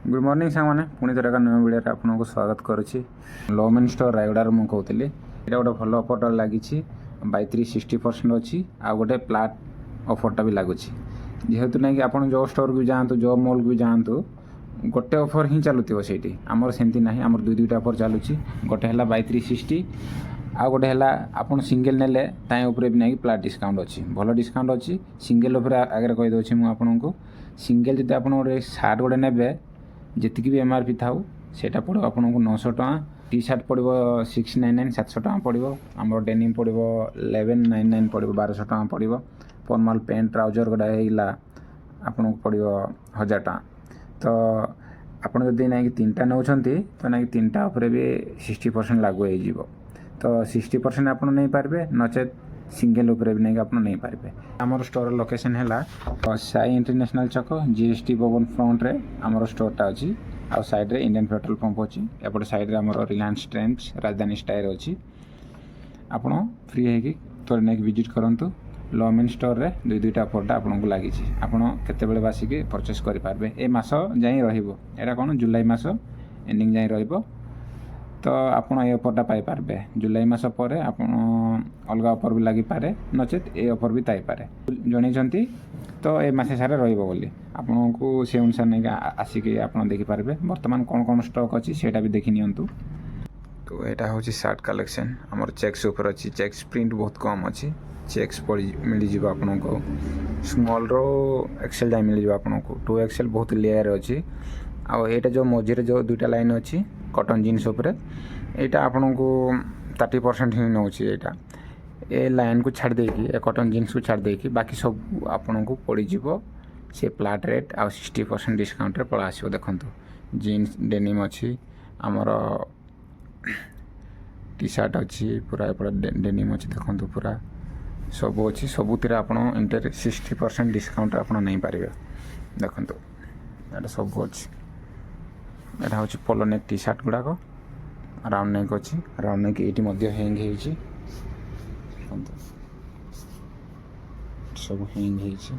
good morning सांगने पुणी थोड़ा नुआ वीडियो आपको स्वागत करुच्ची लमेन स्टोर रायगड़ार मुझे कहती यहाँ गोटे भल अफरटा लगी बाय 360% अच्छी आ गोटे फ्लैट अफरटा भी लगुच जेहेतु ना कि आप जो स्टोर भी जातु जो मॉल भी जातु गोटे अफर ही चलुव से आमर सेमती ना आम दुईटा अफर चलुची गोटे है बाय 360 आ गोटे है आप सिंगल नेले तापर भी ना फ्लैट डिस्काउंट अच्छी भल डिस्काउंट अच्छी सिंगल उपर आगे कहीदे मुझे आपको सिंगल जो आप गोटे सार्ट गोटे ने जितकी भी एमआरपी था सेटा पड़ो आपको 900 टका टी सार्ट पड़ो 699 700 टका पड़ो आम डेनिम पड़ो 1199 पड़ो 1200 टका पड़ो फॉर्मल पैंट ट्राउजर गोटा है आपको पड़ो 1000 टका तो आपड़ जब ना कि 3टा नौ तो ना कि 3टा उपर भी 60% लागू हो तो 60% आप नहीं पारे नचेत सिंगल उपर भी नहीं आप नहीं पारे आमर स्टोर लोकेशन है साई इंटरनेशनल छक जीएसटी भवन फ्रंट रे आमर स्टोरटा अच्छी आउ साइड रे इंडियन पेट्रोल पंप अच्छी एपटे साइड रे आमर रिलायंस ट्रेंड्स राजधानी स्टायर अच्छी आपड़ फ्री है थोड़े नहीं विजिट करूँ लमेन स्टोर रे दुईटा अफरटा आपको लगी आपड़ केतबेले बासिक परचेस करेंगे ए मास जाए रहा कौन जुलाई मास एंडिंग जाए रही तो आप अफरटा पाइपारे जुलाई मास पर आप अलग अफर भी लगी पारे नचेत ए अफर भी थाईपे जन तो ए मसे सारे रही आपको से अनुसार नहीं आसिक आप देखिपारे बर्तमान कौन कौन स्टॉक अच्छी सेटा भी देखी नियंतु तो यहाँ हूँ सार्ट कलेक्शन आमर चेक्स उपर अच्छी चेक्स प्रिंट बहुत कम अच्छी चेक्स मिल जाव आपको स्मॉल रो एक्सेल जाए मिल जाव आपको 2XL बहुत लेयर अच्छी आउ ये जो मझे जो दुईटा लाइन अच्छी कॉटन जीन्स उपर यहाँ आपको 30% ही नौ यहाँ ए लाइन को छाड़ देकी ए कॉटन जीन्स को छाड़ देकी बाकी सब आपको पड़ीज से फ्लैट रेट आ 60% डिस्काउंट रे पड़ा आसो देखो जीन्स डेनिम अच्छी आमर टी सार्ट अच्छी पूरा एपटे डेनिम अच्छी देखो पूरा सब अच्छी सबुतिर आप 60% डिस्काउंट आप नहीं पारे देखो यहाँ सब अच्छी यहाँ हूँ पोलो नेक टी सार्ट गुड़ाक राउंड नेक अच्छी राउंड नेक ये हैंग हो सब हैंग हो